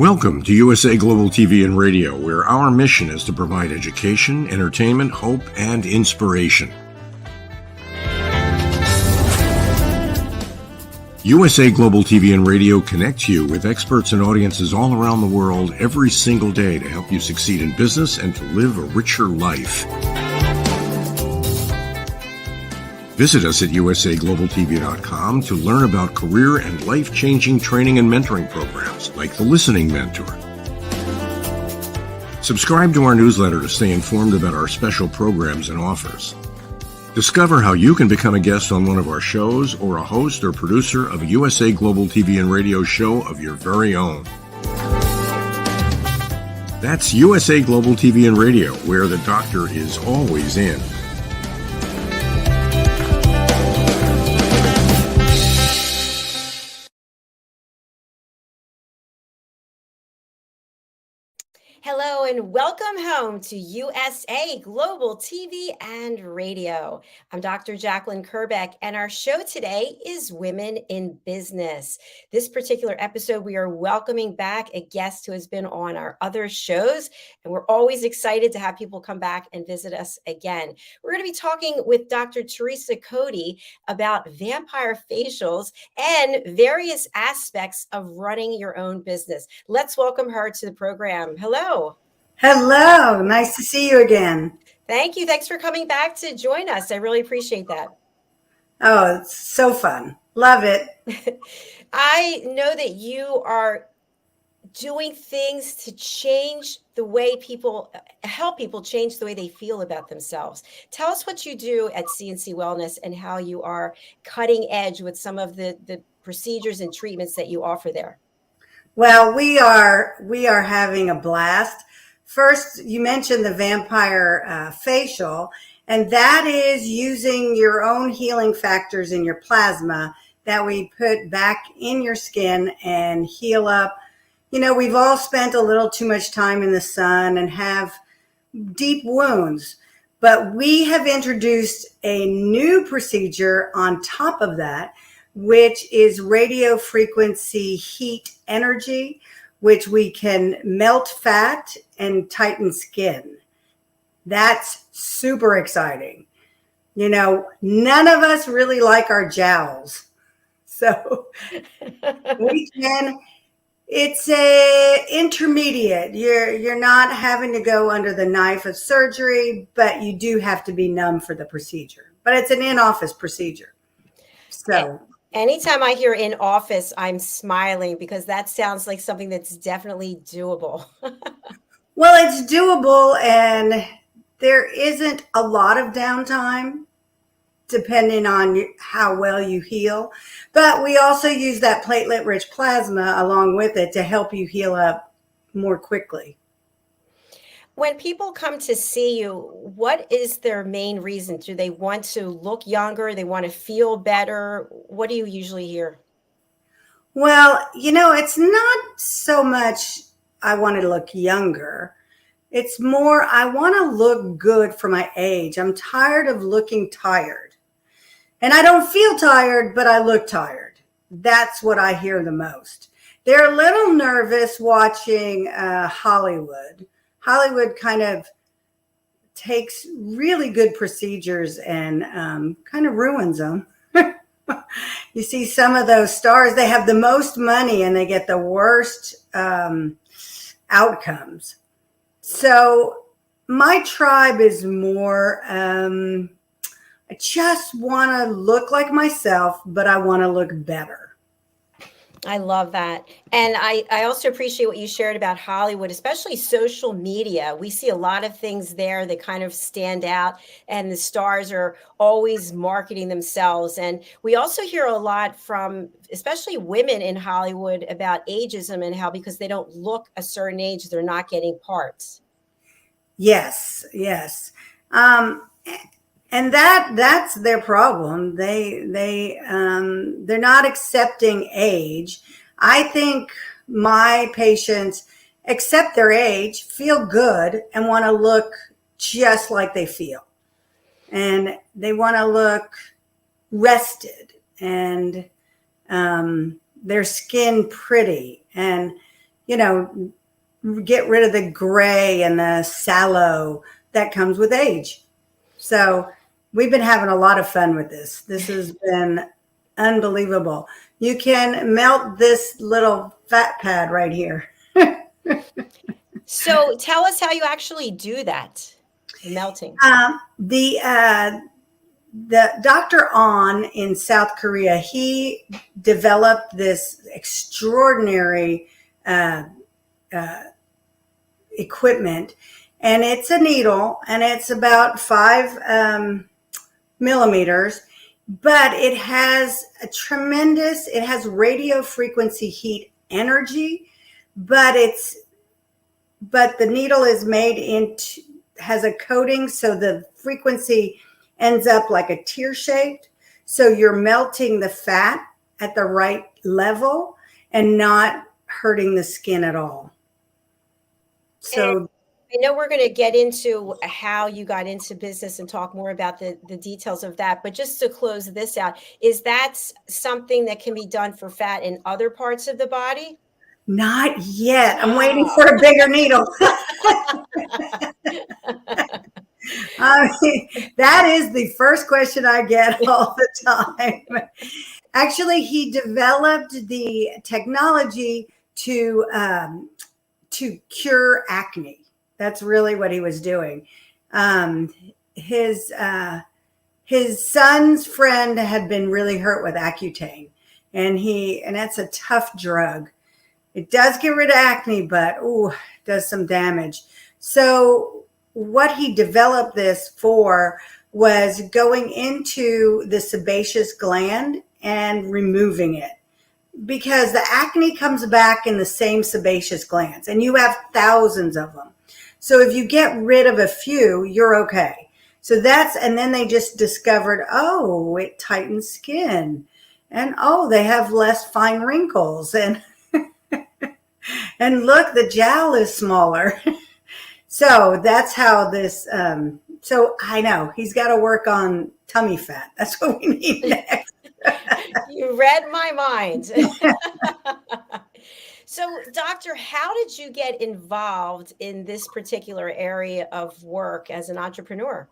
Welcome to USA Global TV and Radio, where our mission is to provide education, entertainment, hope, and inspiration. USA Global TV and Radio connects you with experts and audiences all around the world every single day to help you succeed in business and to live a richer life. Visit us at usaglobaltv.com to learn about career and life-changing training and mentoring programs like the Listening Mentor. Subscribe to our newsletter to stay informed about our special programs and offers. Discover how you can become a guest on one of our shows or a host or producer of a USA Global TV and Radio show of your very own. That's USA Global TV and Radio, where the doctor is always in. Hello and welcome home to USA Global TV and Radio. I'm Dr. JACALYN KERBECK, and our show today is Women in Business. This particular episode, we are welcoming back a guest who has been on our other shows, and we're always excited to have people come back and visit us again. We're going to be talking with Dr. Teresa Cody about vampire facials and various aspects of running your own business. Let's welcome her to the program. Hello. Hello. Nice to see you again. Thank you. Thanks for coming back to join us. I really appreciate that. Oh, it's so fun. Love it. I know that you are doing things to change the way help people change the way they feel about themselves. Tell us what you do at CNC Wellness and how you are cutting edge with some of the procedures and treatments that you offer there. Well, we are having a blast. First, you mentioned the vampire facial, and that is using your own healing factors in your plasma that we put back in your skin and heal up. You know, we've all spent a little too much time in the sun and have deep wounds, but we have introduced a new procedure on top of that, which is radio frequency heat energy, which we can melt fat and tighten skin. That's super exciting. You know, none of us really like our jowls. So it's a intermediate. You're not having to go under the knife of surgery, but you do have to be numb for the procedure. But it's an in-office procedure. So anytime I hear in office, I'm smiling because that sounds like something that's definitely doable. Well, it's doable, and there isn't a lot of downtime depending on how well you heal. But we also use that platelet-rich plasma along with it to help you heal up more quickly. When people come to see you, what is their main reason? Do they want to look younger? They want to feel better? What do you usually hear? Well, you know, it's not so much I want to look younger. It's more I want to look good for my age. I'm tired of looking tired. And I don't feel tired, but I look tired. That's what I hear the most. They're a little nervous watching Hollywood. Hollywood kind of takes really good procedures and kind of ruins them. You see some of those stars, they have the most money and they get the worst outcomes. So my tribe is more, I just want to look like myself, but I want to look better. I love that. And I also appreciate what you shared about Hollywood, especially social media. We see a lot of things there that kind of stand out, and the stars are always marketing themselves. And we also hear a lot from, especially women in Hollywood, about ageism and how because they don't look a certain age, they're not getting parts. Yes. And that's their problem. They're not accepting age. I think my patients accept their age, feel good, and want to look just like they feel. And they want to look rested and their skin pretty. And get rid of the gray and the sallow that comes with age. So we've been having a lot of fun with this. This has been unbelievable. You can melt this little fat pad right here. So tell us how you actually do that, melting. The Dr. On in South Korea, he developed this extraordinary equipment, and it's a needle, and it's about 5 millimeters, but it has it has radio frequency heat energy, but the needle is has a coating, so the frequency ends up like a tear shaped. So you're melting the fat at the right level and not hurting the skin at all. So and I know we're going to get into how you got into business and talk more about the details of that. But just to close this out, is that something that can be done for fat in other parts of the body? Not yet. I'm waiting for a bigger needle. That is the first question I get all the time. Actually, he developed the technology to cure acne. That's really what he was doing. His son's friend had been really hurt with Accutane, and that's a tough drug. It does get rid of acne, but does some damage. So what he developed this for was going into the sebaceous gland and removing it, because the acne comes back in the same sebaceous glands, and you have thousands of them. So if you get rid of a few, you're okay. So and then they just discovered, it tightens skin, and they have less fine wrinkles, and and look, the jowl is smaller. So that's how this, so I know he's got to work on tummy fat. That's what we need next. You read my mind. So, doctor, how did you get involved in this particular area of work as an entrepreneur?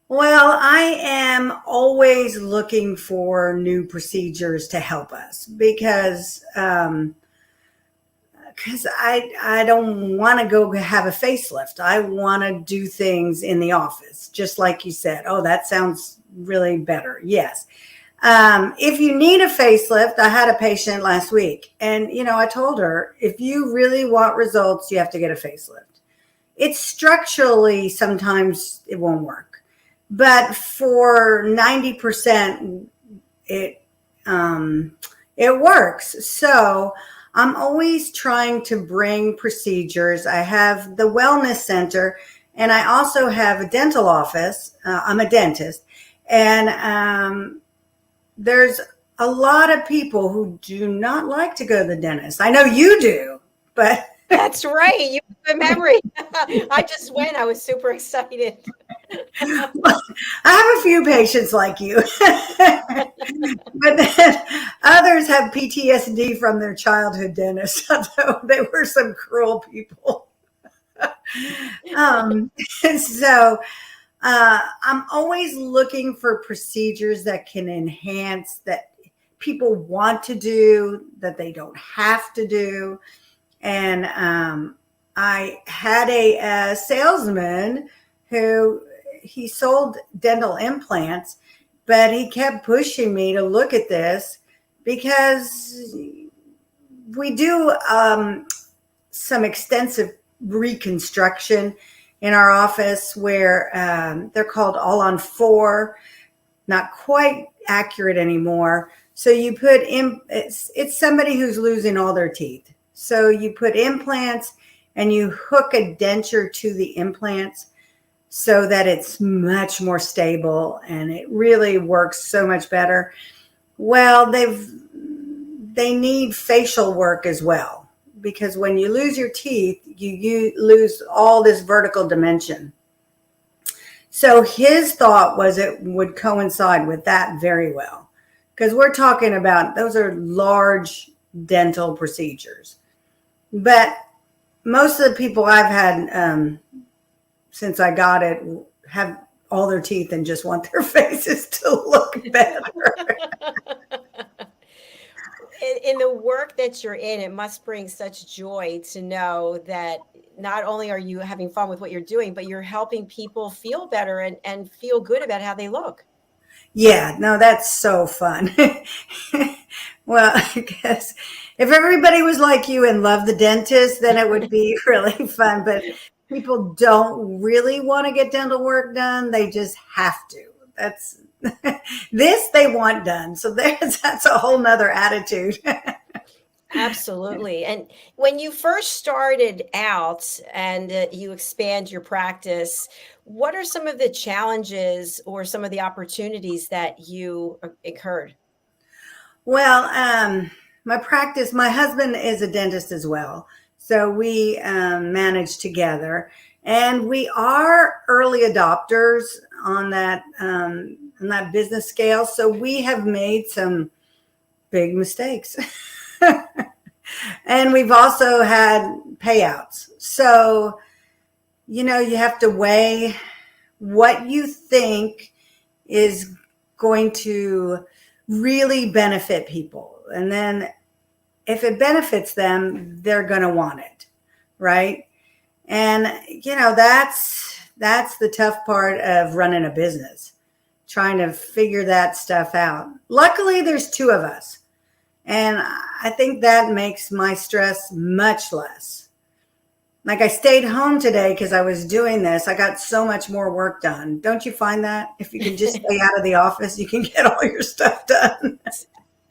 Well, I am always looking for new procedures to help us, because I don't want to go have a facelift. I want to do things in the office, just like you said. Oh, that sounds really better. Yes. If you need a facelift, I had a patient last week, and, I told her, if you really want results, you have to get a facelift. It's structurally, sometimes it won't work, but for 90%, it works. So I'm always trying to bring procedures. I have the wellness center, and I also have a dental office. I'm a dentist, and there's a lot of people who do not like to go to the dentist. I know you do, but that's right. You have a memory. I just went. I was super excited. I have a few patients like you, but then others have PTSD from their childhood dentist. So they were some cruel people. So I'm always looking for procedures that can enhance, that people want to do, that they don't have to do. And I had a salesman who he sold dental implants, but he kept pushing me to look at this, because we do some extensive reconstruction in our office, where they're called all on 4, not quite accurate anymore. So you put in, it's somebody who's losing all their teeth. So you put implants and you hook a denture to the implants so that it's much more stable, and it really works so much better. Well, they need facial work as well, because when you lose your teeth, you lose all this vertical dimension. So his thought was it would coincide with that very well, because we're talking about, those are large dental procedures. But most of the people I've had since I got it have all their teeth and just want their faces to look better. In the work that you're in, it must bring such joy to know that not only are you having fun with what you're doing, but you're helping people feel better and feel good about how they look. Yeah, no, that's so fun. Well, I guess if everybody was like you and loved the dentist, then it would be really fun. But people don't really want to get dental work done. They just have to. That's this they want done. So that's a whole nother attitude. Absolutely. And when you first started out and you expand your practice, what are some of the challenges or some of the opportunities that you incurred? Well, my husband is a dentist as well. So we manage together, and we are early adopters on that business scale. So we have made some big mistakes. And we've also had payouts. So, you have to weigh what you think is going to really benefit people. And then if it benefits them, they're going to want it. Right. And, that's the tough part of running a business, trying to figure that stuff out. Luckily, there's two of us. And I think that makes my stress much less. Like I stayed home today because I was doing this. I got so much more work done. Don't you find that? If you can just stay out of the office, you can get all your stuff done.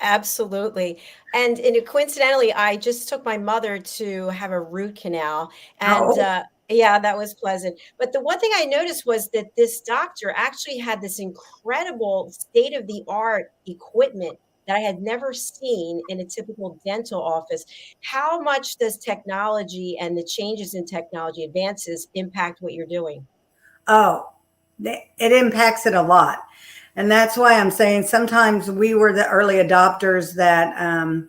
Absolutely. And coincidentally, I just took my mother to have a root canal. And Oh, yeah, that was pleasant. But the one thing I noticed was that this doctor actually had this incredible state of the art equipment that I had never seen in a typical dental office. How much does technology and the changes in technology advances impact what you're doing? oh, it impacts it a lot. And that's why I'm saying sometimes we were the early adopters that,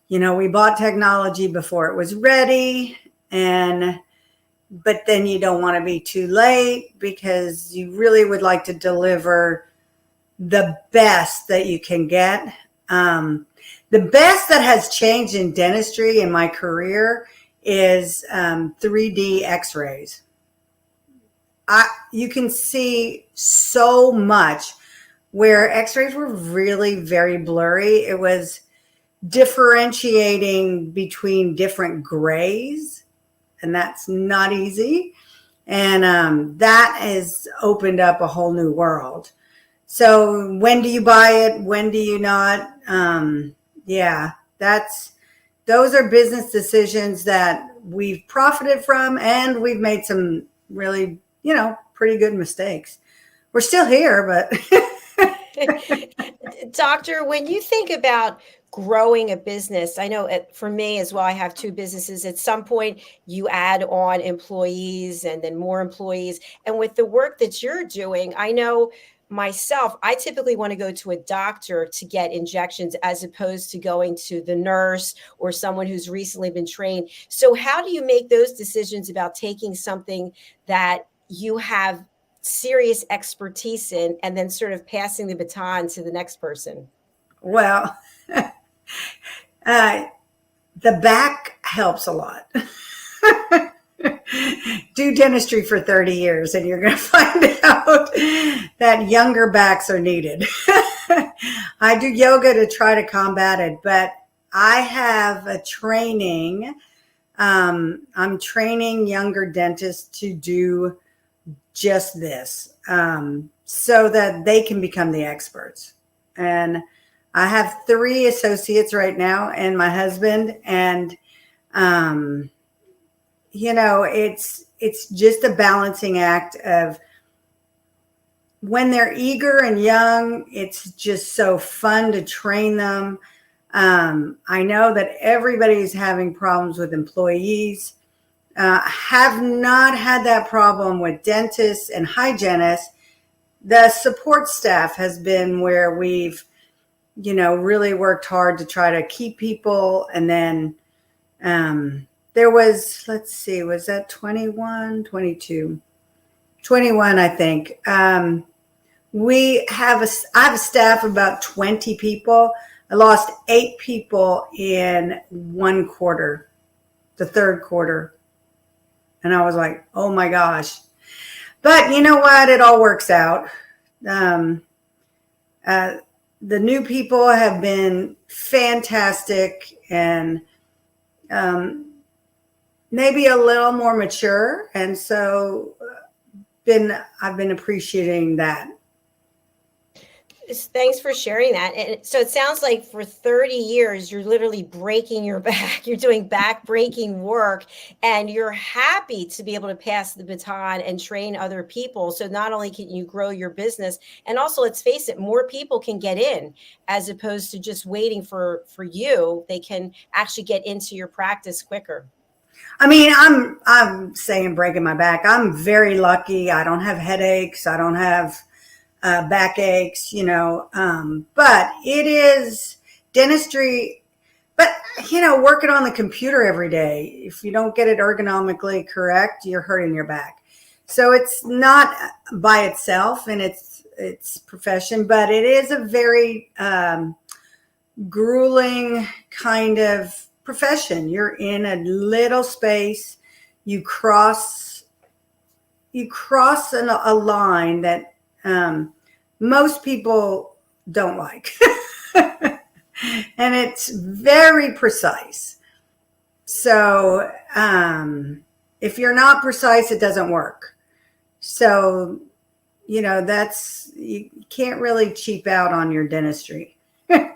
we bought technology before it was ready. But then you don't want to be too late because you really would like to deliver the best that you can get. The best that has changed in dentistry in my career is 3D x-rays. You can see so much where x-rays were really very blurry. It was differentiating between different grays, and that's not easy. And that has opened up a whole new world. So when do you buy it? When do you not? Yeah, those are business decisions that we've profited from, and we've made some really, pretty good mistakes. We're still here, but Doctor, when you think about growing a business, I know for me as well, I have two businesses. At some point, you add on employees and then more employees. And with the work that you're doing, I know myself, I typically want to go to a doctor to get injections as opposed to going to the nurse or someone who's recently been trained. So, how do you make those decisions about taking something that you have serious expertise in and then sort of passing the baton to the next person? well, uh, the back helps a lot. Do dentistry for 30 years and you're going to find out that younger backs are needed. I do yoga to try to combat it, but I have a training. I'm training younger dentists to do just this so that they can become the experts. And I have 3 associates right now and my husband. And, it's just a balancing act of when they're eager and young, it's just so fun to train them. I know that everybody's having problems with employees. Have not had that problem with dentists and hygienists. The support staff has been where we've, really worked hard to try to keep people. And then there was, let's see, was that 21, 22, 21, I think. I have a staff of about 20 people. I lost 8 people in one quarter, the third quarter. And I was like, oh my gosh. But you know what? It all works out. The new people have been fantastic and maybe a little more mature. And so I've been appreciating that. Thanks for sharing that. And so it sounds like for 30 years, you're literally breaking your back. You're doing back-breaking work, and you're happy to be able to pass the baton and train other people. So not only can you grow your business, and also, let's face it, more people can get in as opposed to just waiting for you. They can actually get into your practice quicker. I mean, I'm saying breaking my back. I'm very lucky. I don't have headaches. I don't have backaches, but it is dentistry. But, working on the computer every day, if you don't get it ergonomically correct, you're hurting your back. So it's not by itself in its profession, but it is a very grueling kind of profession. You're in a little space. You cross a line that most people don't like. And it's very precise. So if you're not precise, it doesn't work. So, you can't really cheap out on your dentistry. Dr.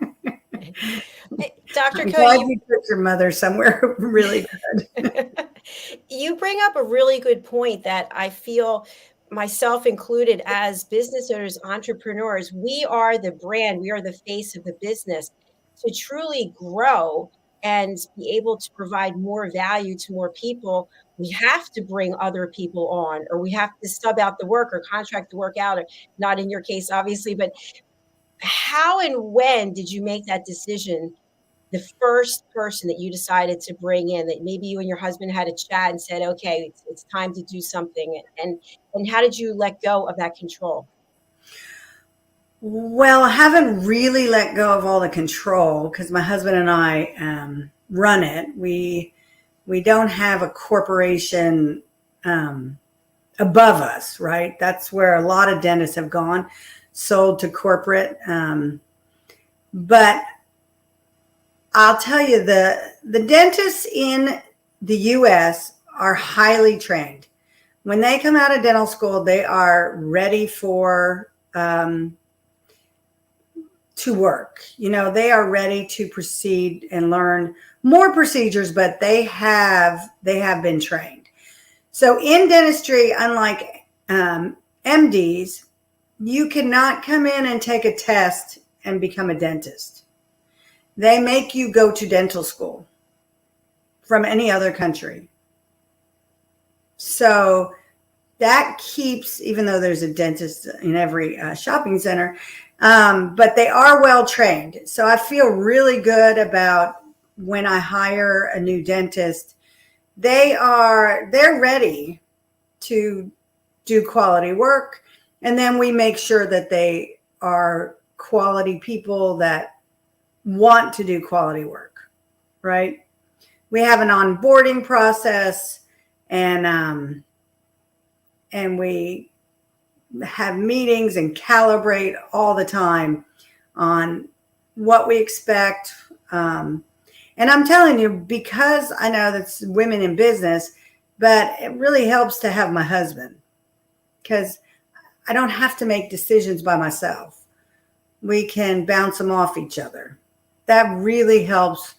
I'm Cody, glad you put your mother somewhere really good. You bring up a really good point that I feel, myself included, as business owners, entrepreneurs, we are the brand, we are the face of the business. To truly grow and be able to provide more value to more people, we have to bring other people on, or we have to sub out the work or contract the work out, or not in your case, obviously. But how and when did you make that decision? The first person that you decided to bring in, that maybe you and your husband had a chat and said, okay, it's time to do something. And how did you let go of that control? Well, I haven't really let go of all the control because my husband and I run it. We don't have a corporation above us, right? That's where a lot of dentists have gone, sold to corporate. But I'll tell you, the dentists in the U.S. are highly trained. When they come out of dental school, they are ready for to work. They are ready to proceed and learn more procedures, but they have been trained. So in dentistry, unlike MDs, you cannot come in and take a test and become a dentist. They make you go to dental school from any other country. So that keeps, even though there's a dentist in every shopping center, but they are well trained. So I feel really good about when I hire a new dentist, they're ready to do quality work. And then we make sure that they are quality people that want to do quality work, right? We have an onboarding process, and we have meetings and calibrate all the time on what we expect. And I'm telling you, because I know that's women in business, but it really helps to have my husband, because I don't have to make decisions by myself. We can bounce them off each other. That really helps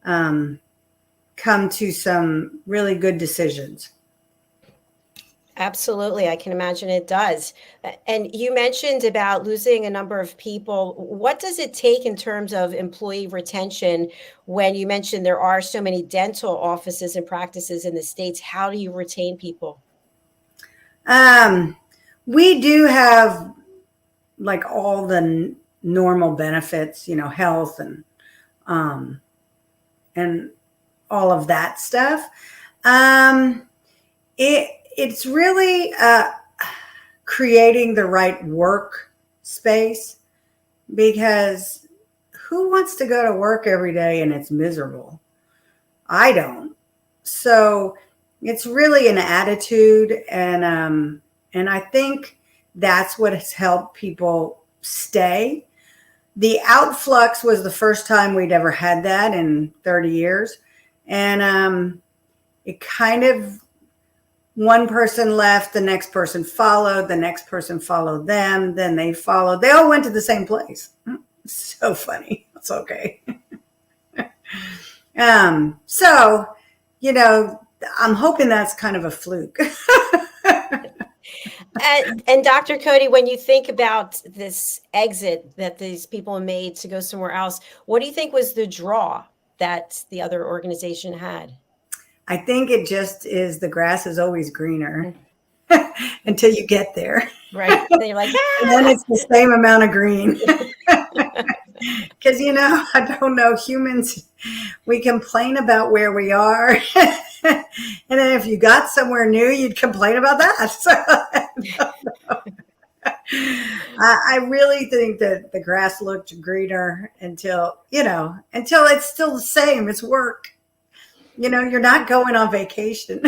come to some really good decisions. Absolutely. I can imagine it does. And you mentioned about losing a number of people. What does it take in terms of employee retention when you mentioned there are so many dental offices and practices in the States? How do you retain people? We do have like all the normal benefits, health and all of that stuff. It's really creating the right work space, because who wants to go to work every day and it's miserable? I don't. So it's really an attitude, and I think that's what has helped people stay. The outflux was the first time we'd ever had that in 30 years. And it kind of, one person left, the next person followed, the next person followed them, then they followed. They all went to the same place. So funny. It's okay. So, I'm hoping that's kind of a fluke. And Dr. Cody, when you think about this exit that these people made to go somewhere else, what do you think was the draw that the other organization had? I think it just is, the grass is always greener until you get there. Right. Then you're like, and then it's the same amount of green. Because, I don't know, humans, we complain about where we are. And then if you got somewhere new, you'd complain about that. So I really think that the grass looked greener until it's still the same. It's work. You're not going on vacation.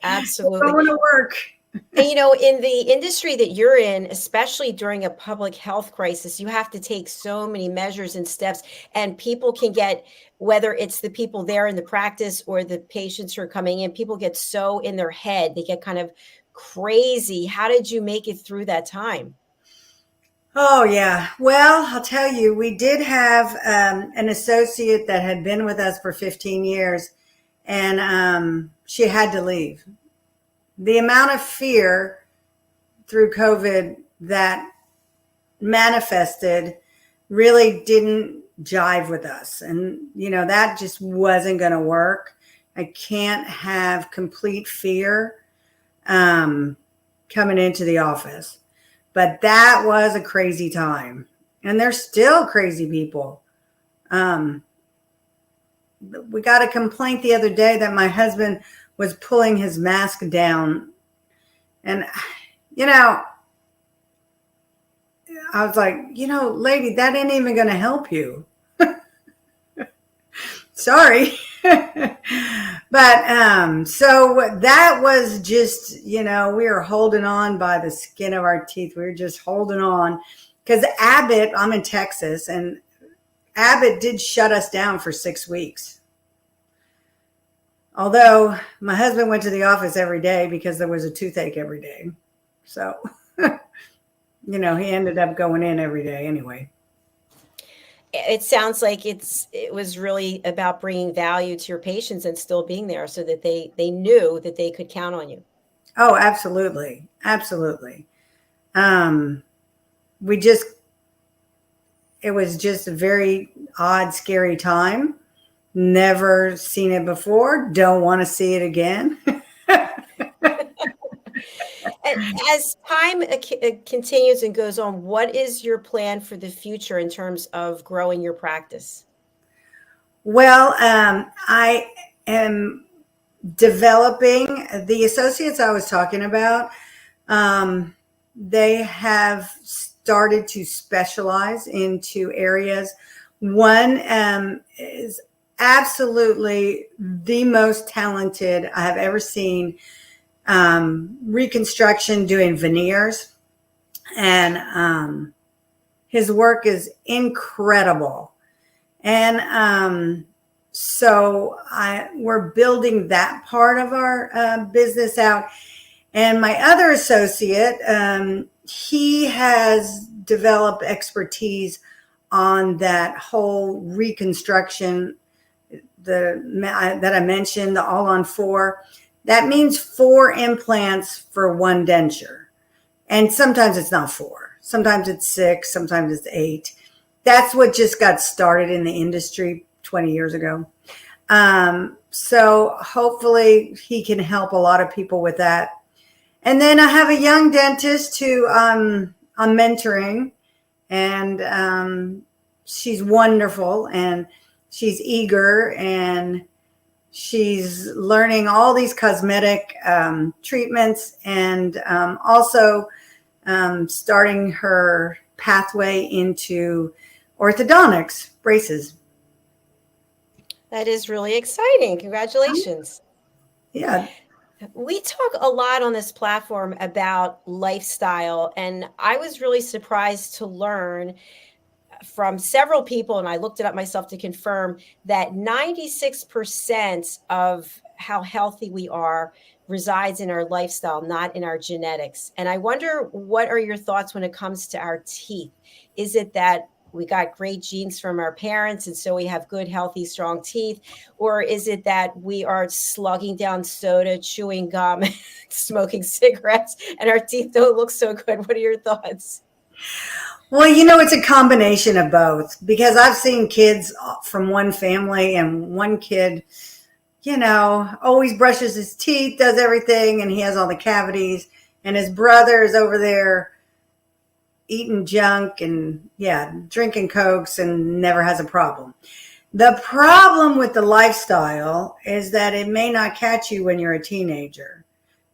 Absolutely. You're going to work. And, in the industry that you're in, especially during a public health crisis, you have to take so many measures and steps, and people can get, whether it's the people there in the practice or the patients who are coming in, people get so in their head, they get kind of crazy. How did you make it through that time? Oh, yeah. Well, I'll tell you, we did have an associate that had been with us for 15 years, and she had to leave. The amount of fear through COVID that manifested really didn't jive with us. And, that just wasn't going to work. I can't have complete fear coming into the office. But that was a crazy time. And there's still crazy people. We got a complaint the other day that my husband was pulling his mask down. And, I was like, lady, that ain't even going to help you. Sorry. But, so that was just, we were holding on by the skin of our teeth. We were just holding on, because Abbott, I'm in Texas, and Abbott did shut us down for 6 weeks. Although my husband went to the office every day because there was a toothache every day. So, he ended up going in every day anyway. It sounds like it was really about bringing value to your patients and still being there so that they knew that they could count on you. Oh, absolutely. Absolutely. It was just a very odd, scary time. Never seen it before. Don't want to see it again. As time continues and goes on, what is your plan for the future in terms of growing your practice? Well, I am developing the associates I was talking about. They have started to specialize into areas. One is absolutely the most talented I have ever seen. Reconstruction, doing veneers, and his work is incredible. And so we're building that part of our business out. And my other associate, he has developed expertise on that whole reconstruction that I mentioned, the all-on-4. That means 4 implants for 1 denture. And sometimes it's not 4. Sometimes it's 6. Sometimes it's 8. That's what just got started in the industry 20 years ago. So hopefully he can help a lot of people with that. And then I have a young dentist who I'm mentoring, and she's wonderful. And she's eager, and she's learning all these cosmetic treatments, and also starting her pathway into orthodontics, braces. That is really exciting. Congratulations. Yeah. We talk a lot on this platform about lifestyle, and I was really surprised to learn from several people, and I looked it up myself to confirm, that 96% of how healthy we are resides in our lifestyle, not in our genetics. And I wonder, what are your thoughts when it comes to our teeth? Is it that we got great genes from our parents, and so we have good, healthy, strong teeth? Or is it that we are slugging down soda, chewing gum, smoking cigarettes, and our teeth don't look so good? What are your thoughts? Well, it's a combination of both, because I've seen kids from one family, and one kid, always brushes his teeth, does everything, and he has all the cavities, and his brother is over there eating junk and drinking Cokes and never has a problem. The problem with the lifestyle is that it may not catch you when you're a teenager,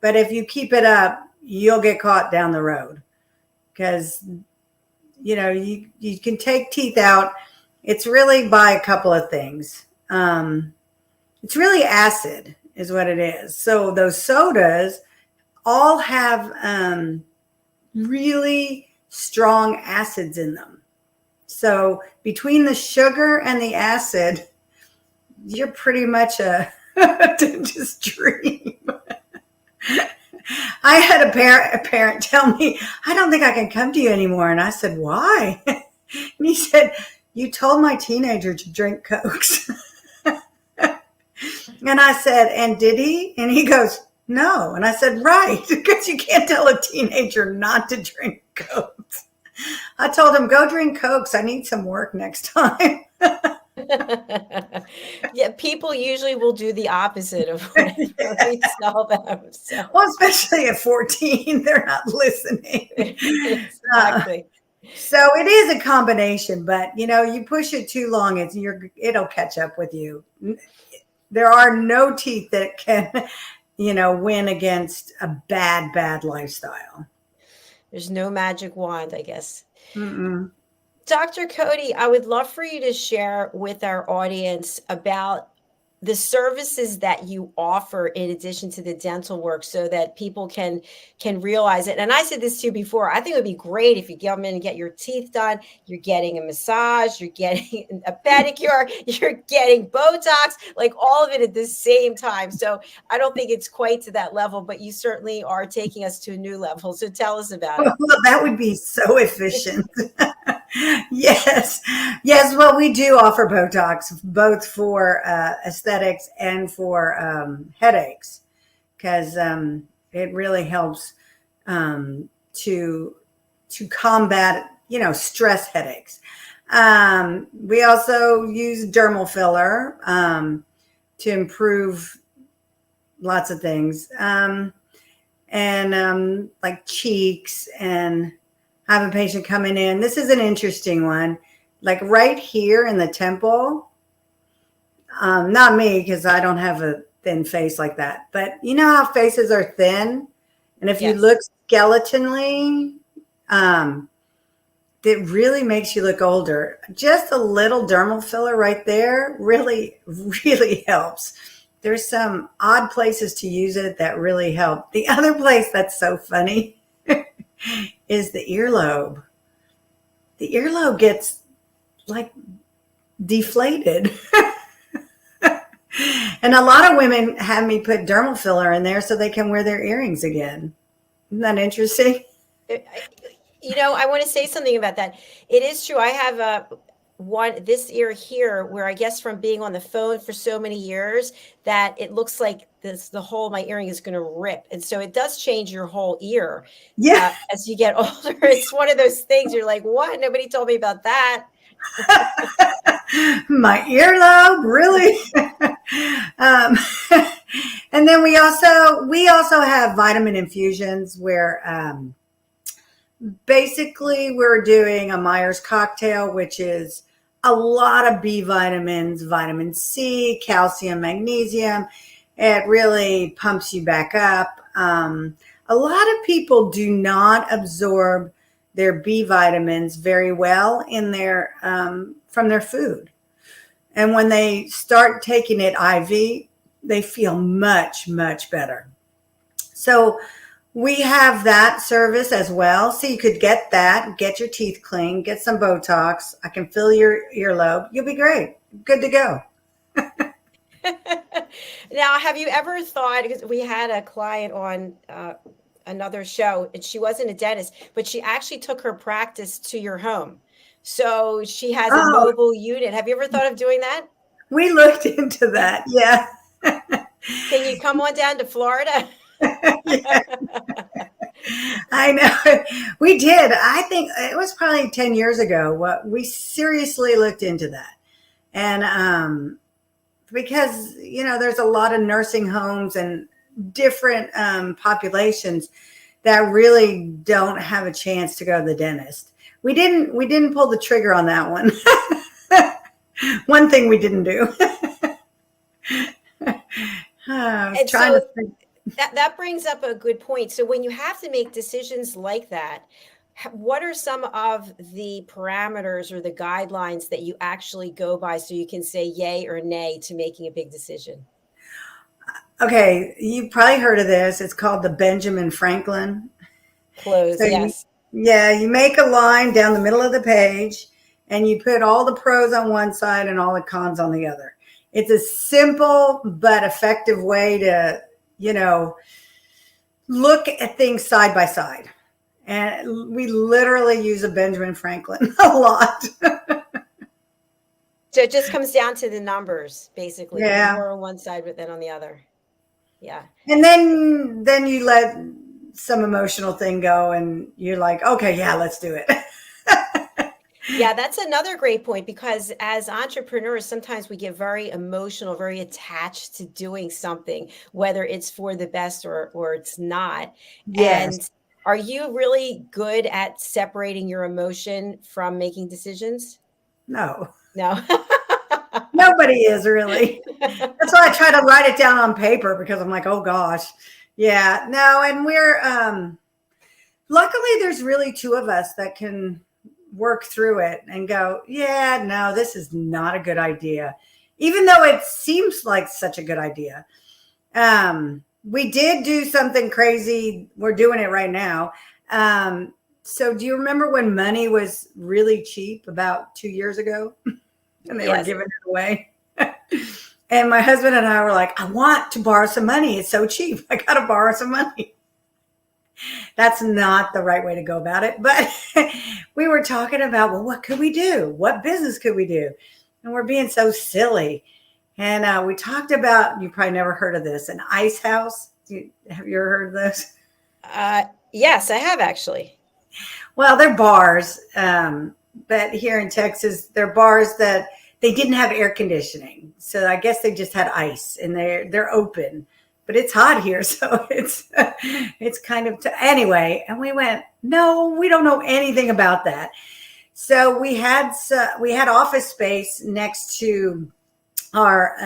but if you keep it up, you'll get caught down the road, because you can take teeth out. It's really by a couple of things. It's really acid is what it is. So those sodas all have really strong acids in them. So between the sugar and the acid, you're pretty much a dentist dream. I had a parent tell me, I don't think I can come to you anymore. And I said, why? And he said, you told my teenager to drink Cokes. And I said, and did he? And he goes, no. And I said, right, because you can't tell a teenager not to drink Cokes. I told him, go drink Cokes. I need some work next time. Yeah, people usually will do the opposite of what we tell them. So. Well, especially at 14, they're not listening. Exactly. So it is a combination, but you push it too long, it'll catch up with you. There are no teeth that can, win against a bad lifestyle. There's no magic wand, I guess. Mm-mm. Dr. Cody, I would love for you to share with our audience about the services that you offer in addition to the dental work, so that people can realize it. And I said this to you before, I think it would be great if you come in and get your teeth done. You're getting a massage, you're getting a pedicure, you're getting Botox, like all of it at the same time. So I don't think it's quite to that level, but you certainly are taking us to a new level. So tell us about it. Well, that would be so efficient. Yes. Well, we do offer Botox, both for aesthetics and for headaches, because it really helps to combat, stress headaches. We also use dermal filler to improve lots of things, and like cheeks. And I have a patient coming in. This is an interesting one. Like right here in the temple. Not me, because I don't have a thin face like that. But you know how faces are thin? And if you look skeletonally, it really makes you look older. Just a little dermal filler right there really, really helps. There's some odd places to use it that really help. The other place that's so funny is the earlobe. The earlobe gets like deflated. And a lot of women have me put dermal filler in there so they can wear their earrings again. Isn't that interesting? I want to say something about that. It is true. I have this ear here, where I guess from being on the phone for so many years that it looks like the whole of my earring is going to rip. And so it does change your whole ear. Yeah. As you get older. It's one of those things you're like, what? Nobody told me about that. My earlobe, really? And then we also have vitamin infusions where basically we're doing a Myers cocktail, which is a lot of B vitamins, vitamin C, calcium, magnesium. It really pumps you back up. A lot of people do not absorb their B vitamins very well in their from their food. And when they start taking it IV, they feel much, much better. So we have that service as well. So you could get that, get your teeth clean, get some Botox. I can fill your earlobe. You'll be great. Good to go. Now, have you ever thought, because we had a client on another show, and she wasn't a dentist, but she actually took her practice to your home. So she has a mobile unit. Have you ever thought of doing that? We looked into that. Yeah. Can you come on down to Florida? Yeah. I know. We did. I think it was probably 10 years ago. We seriously looked into that. And because, there's a lot of nursing homes and different populations that really don't have a chance to go to the dentist. We didn't pull the trigger on that one. One thing we didn't do. That brings up a good point. So when you have to make decisions like that, what are some of the parameters or the guidelines that you actually go by so you can say yay or nay to making a big decision? Okay, you've probably heard of this. It's called the Benjamin Franklin. Close, yes. You make a line down the middle of the page and you put all the pros on one side and all the cons on the other. It's a simple but effective way to, look at things side by side. And we literally use a Benjamin Franklin a lot. So it just comes down to the numbers, basically. Yeah. More on one side, but then on the other. Yeah. And then you let some emotional thing go and you're like, okay, yeah, let's do it. Yeah, that's another great point, because as entrepreneurs, sometimes we get very emotional, very attached to doing something, whether it's for the best or it's not. Yes. And are you really good at separating your emotion from making decisions? No. Nobody is really. That's why I try to write it down on paper, because I'm like, oh gosh. Yeah, no. And we're, luckily there's really two of us that can work through it and go, yeah, no, this is not a good idea. Even though it seems like such a good idea. We did do something crazy. We're doing it right now. So do you remember when money was really cheap about 2 years ago? And they were giving it away. And my husband and I were like, I want to borrow some money. It's so cheap. I got to borrow some money. That's not the right way to go about it. But we were talking about, well, what could we do? What business could we do? And we're being so silly. And we talked about, you probably never heard of this, an ice house. Have you ever heard of this? Yes, I have actually. Well, they're bars. But here in Texas, they're bars that they didn't have air conditioning. So I guess they just had ice and they're open. But it's hot here, so it's kind of anyway. And we went, no, we don't know anything about that. So we had office space next to our.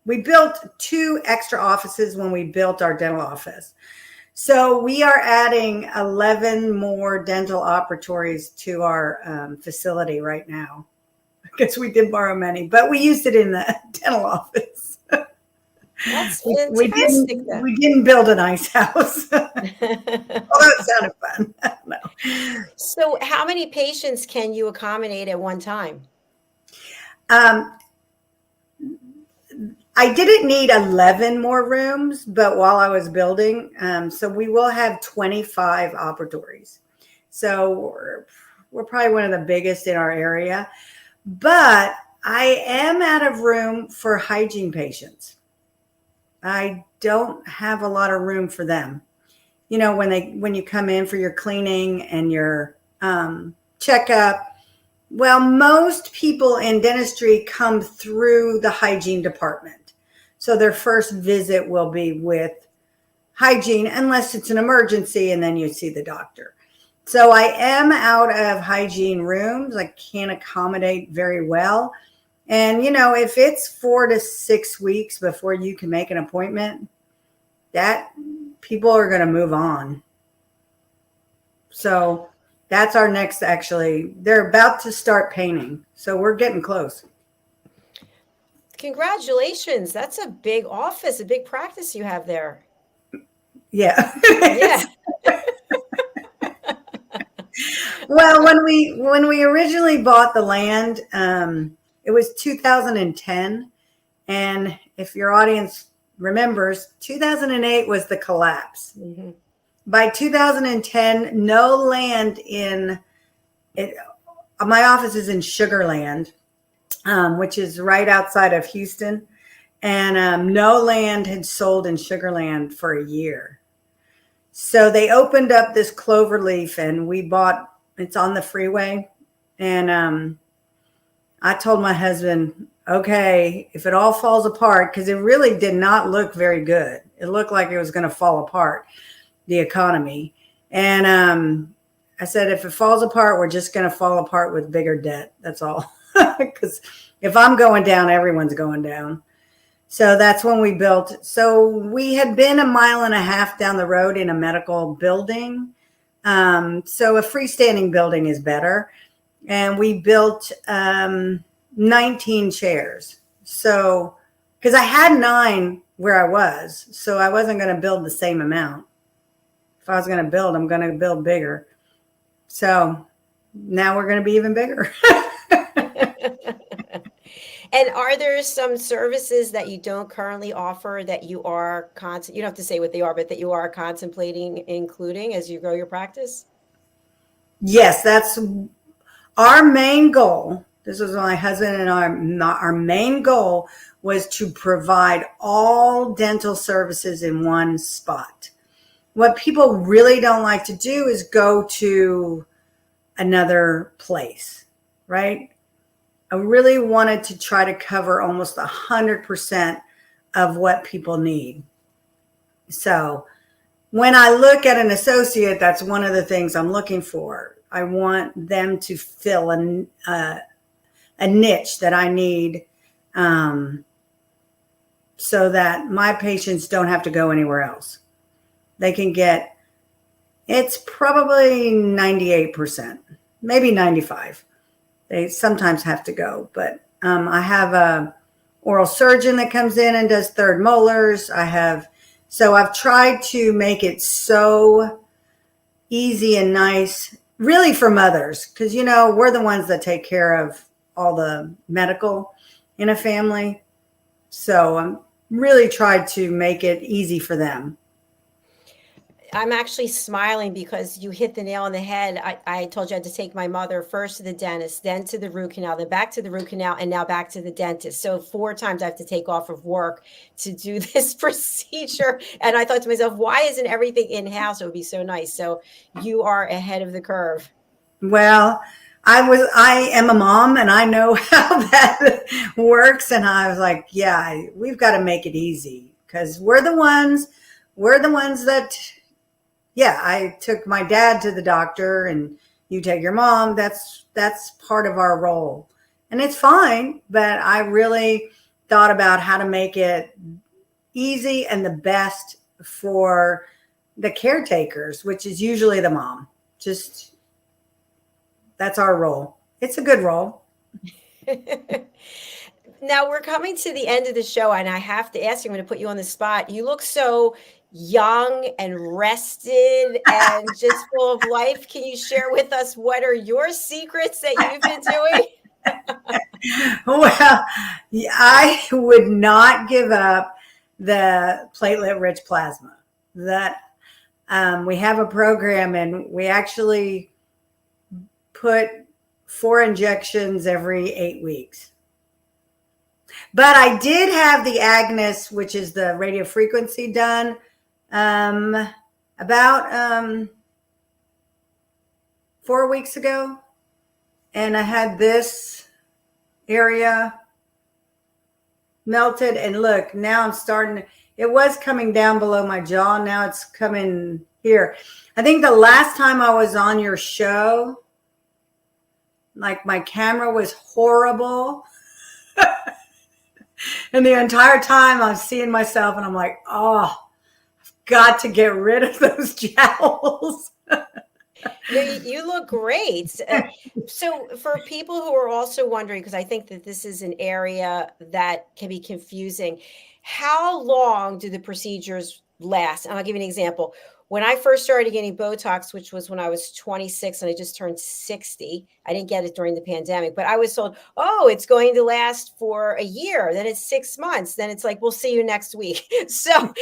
We built 2 extra offices when we built our dental office. So we are adding 11 more dental operatories to our facility right now. Because we did borrow money, but we used it in the dental office. That's fantastic. We didn't build an ice house. Although it sounded fun. No. So how many patients can you accommodate at one time? I didn't need 11 more rooms, but while I was building, so we will have 25 operatories. So we're probably one of the biggest in our area, but I am out of room for hygiene patients. I don't have a lot of room for them. When you come in for your cleaning and your checkup, well, most people in dentistry come through the hygiene department. So their first visit will be with hygiene, unless it's an emergency, and then you see the doctor. So I am out of hygiene rooms. I can't accommodate very well. And, if it's 4 to 6 weeks before you can make an appointment, that people are going to move on. So that's our next, actually, they're about to start painting. So we're getting close. Congratulations. That's a big office, a big practice you have there. Yeah. Yeah. Well, when we originally bought the land, it was 2010. And if your audience remembers, 2008 was the collapse. Mm-hmm. By 2010, no land in it. My office is in Sugar Land, which is right outside of Houston. And no land had sold in Sugar Land for a year. So they opened up this Cloverleaf, and we bought, it's on the freeway. And I told my husband, okay, if it all falls apart, because it really did not look very good. It looked like it was going to fall apart, the economy. And I said, if it falls apart, we're just going to fall apart with bigger debt. That's all. Because if I'm going down, everyone's going down. So that's when we built. So we had been 1.5 miles down the road in a medical building. So a freestanding building is better. And we built 19 chairs. So, because I had 9 where I was, so I wasn't going to build the same amount. If I was going to build, I'm going to build bigger. So now we're going to be even bigger. And are there some services that you don't currently offer that you are you don't have to say what they are, but that you are contemplating including as you grow your practice? Yes, that's our main goal. This was my husband and our main goal was to provide all dental services in one spot. What people really don't like to do is go to another place, right? I really wanted to try to cover almost 100% of what people need. So when I look at an associate, that's one of the things I'm looking for. I want them to fill a niche that I need, so that my patients don't have to go anywhere else. They can get, it's probably 98%, maybe 95%. They sometimes have to go, but I have a oral surgeon that comes in and does third molars. So I've tried to make it so easy and nice, really for mothers, because, we're the ones that take care of all the medical in a family. So I'm really tried to make it easy for them. I'm actually smiling because you hit the nail on the head. I told you I had to take my mother first to the dentist, then to the root canal, then back to the root canal, and now back to the dentist. So 4 times I have to take off of work to do this procedure. And I thought to myself, why isn't everything in-house? It would be so nice. So you are ahead of the curve. Well, I am a mom and I know how that works. And I was like, yeah, we've got to make it easy, because we're the ones that, yeah, I took my dad to the doctor and you take your mom. That's part of our role, and it's fine. But I really thought about how to make it easy and the best for the caretakers, which is usually the mom. Just, that's our role. It's a good role. Now we're coming to the end of the show, and I have to ask you, I'm going to put you on the spot. You look so young and rested and just full of life. Can you share with us what are your secrets that you've been doing? Well, I would not give up the platelet-rich plasma. That we have a program, and we actually put 4 injections every 8 weeks. But I did have the Agnes, which is the radio frequency, done about 4 weeks ago. And I had this area melted. And look, now I'm starting, it was coming down below my jaw. Now it's coming here. I think the last time I was on your show, like my camera was horrible. And the entire time I'm seeing myself and I'm like, oh, I've got to get rid of those jowls. You look great. So for people who are also wondering, because I think that this is an area that can be confusing, how long do the procedures last? And I'll give you an example. When I first started getting Botox, which was when I was 26 and I just turned 60, I didn't get it during the pandemic, but I was told, oh, it's going to last for a year. Then it's 6 months. Then it's like, we'll see you next week. So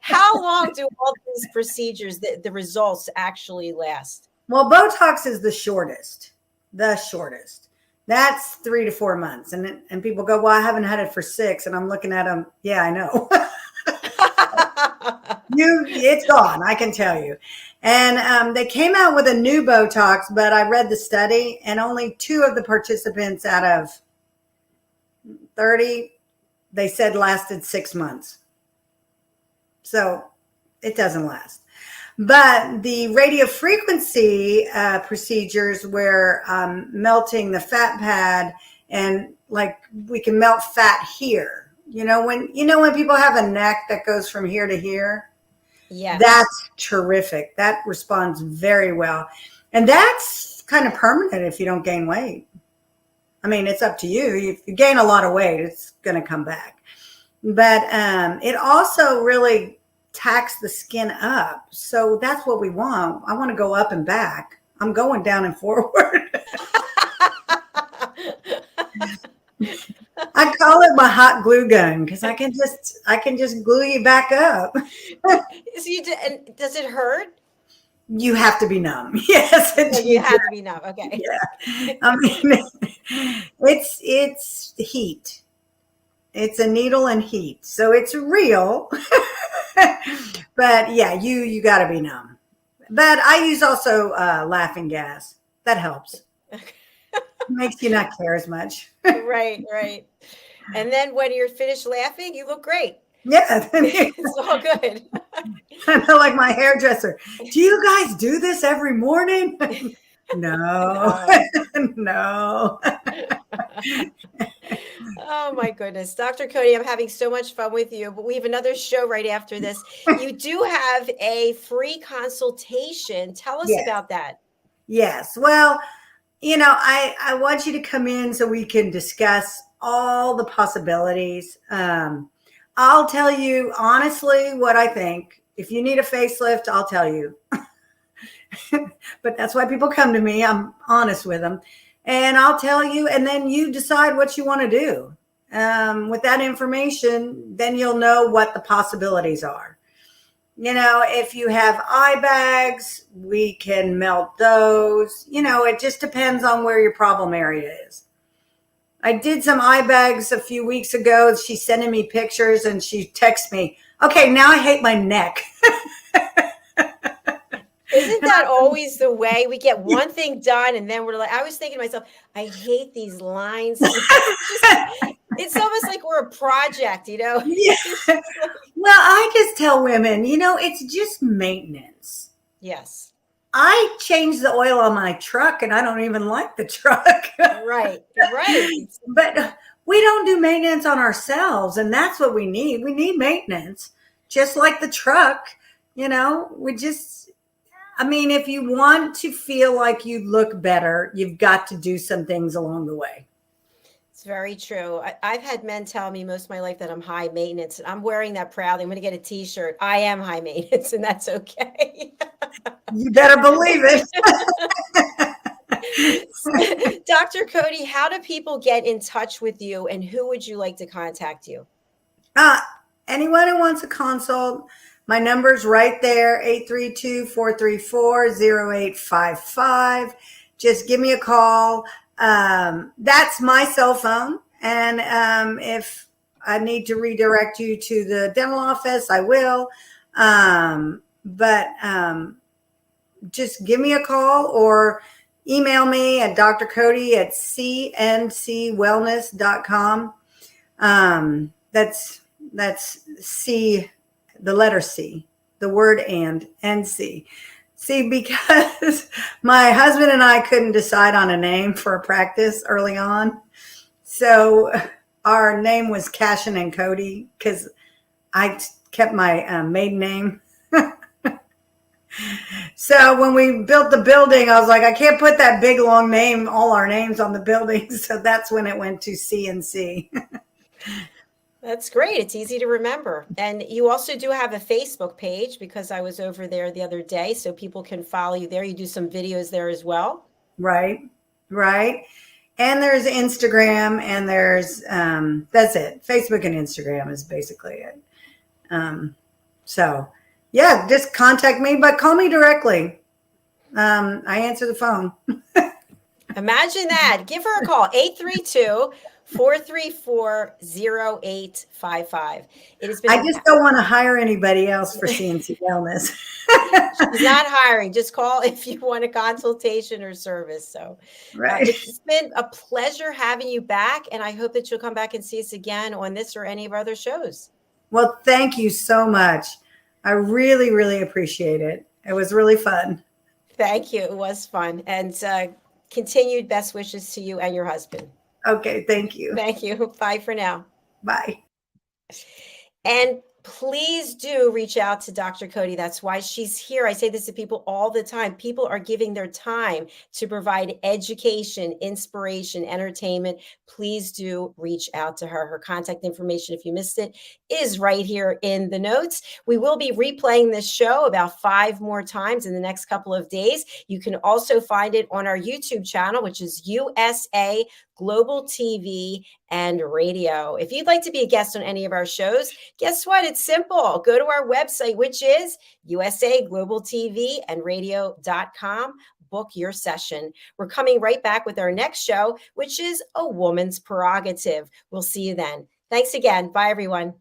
how long do all these procedures, the results actually last? Well, Botox is the shortest. That's 3 to 4 months. And people go, well, I haven't had it for 6. And I'm looking at them. Yeah, I know. It's gone, I can tell you. And they came out with a new Botox, but I read the study and only 2 of the participants out of 30, they said lasted 6 months. So it doesn't last. But the radiofrequency procedures where melting the fat pad, and like we can melt fat here. When people have a neck that goes from here to here, yeah, that's terrific. That responds very well. And that's kind of permanent if you don't gain weight. I mean, it's up to you. If you gain a lot of weight, it's going to come back. But it also really tacks the skin up. So that's what we want. I want to go up and back. I'm going down and forward. I call it my hot glue gun because I can just glue you back up. And does it hurt? You have to be numb. Yes, you have to be numb. Okay. Yeah. I mean, it's heat. It's a needle and heat, so it's real. But yeah, you got to be numb. But I use also laughing gas. That helps. Makes you not care as much. Right. And then when you're finished laughing, you look great. Yeah. It's all good. I know, like my hairdresser. Do you guys do this every morning? No. No. Oh my goodness. Dr. Cody, I'm having so much fun with you, but we have another show right after this. You do have a free consultation. Tell us about that. Yes. Well, I want you to come in so we can discuss all the possibilities. I'll tell you honestly what I think. If you need a facelift, I'll tell you. But that's why people come to me. I'm honest with them. And I'll tell you, and then you decide what you want to do. With that information, then you'll know what the possibilities are. If you have eye bags, we can melt those. It just depends on where your problem area is. I did some eye bags a few weeks ago. She's sending me pictures and she texts me, okay, now I hate my neck. Isn't that always the way? We get one thing done and then we're like, I was thinking to myself, I hate these lines. It's almost like we're a project, Yeah. Well, I just tell women, it's just maintenance. Yes. I change the oil on my truck and I don't even like the truck. Right. But we don't do maintenance on ourselves. And that's what we need. We need maintenance, just like the truck. If you want to feel like you look better, you've got to do some things along the way. It's very true. I've had men tell me most of my life that I'm high maintenance. I'm wearing that proudly. I'm going to get a t-shirt. I am high maintenance and that's okay. You better believe it. Dr. Cody, how do people get in touch with you and who would you like to contact you? Anyone who wants a consult, my number's right there, 832-434-0855. Just give me a call. That's my cell phone. And if I need to redirect you to the dental office, I will. But just give me a call or email me at drcody@cncwellness.com. That's C, the letter C, the word NC. See, because my husband and I couldn't decide on a name for a practice early on. So our name was Cashin and Cody because I kept my maiden name. So when we built the building, I was like, I can't put that big long name, all our names on the building. So that's when it went to CNC. That's great. It's easy to remember. And you also do have a Facebook page because I was over there the other day, so people can follow you there. You do some videos there as well. Right. And there's Instagram, and there's, that's it. Facebook and Instagram is basically it. So yeah, just contact me, but call me directly. I answer the phone. Imagine that. Give her a call, 832-434-0855. It has been. I just don't want to hire anybody else for CNC wellness. She's not hiring. Just call if you want a consultation or service. So right. It's been a pleasure having you back, and I hope that you'll come back and see us again on this or any of our other shows. Well, thank you so much. I really, really appreciate it. It was really fun. Thank you. It was fun. And continued best wishes to you and your husband. Okay. Thank you. Thank you. Bye for now. Bye. And please do reach out to Dr. Cody. That's why she's here. I say this to people all the time. People are giving their time to provide education, inspiration, entertainment. Please do reach out to her. Her contact information, if you missed it, is right here in the notes. We will be replaying this show about 5 more times in the next couple of days. You can also find it on our YouTube channel, which is USA Global TV and Radio. If you'd like to be a guest on any of our shows, guess what? It's simple. Go to our website, which is usaglobaltv&radio.com. Book your session. We're coming right back with our next show, which is A Woman's Prerogative. We'll see you then. Thanks again. Bye, everyone.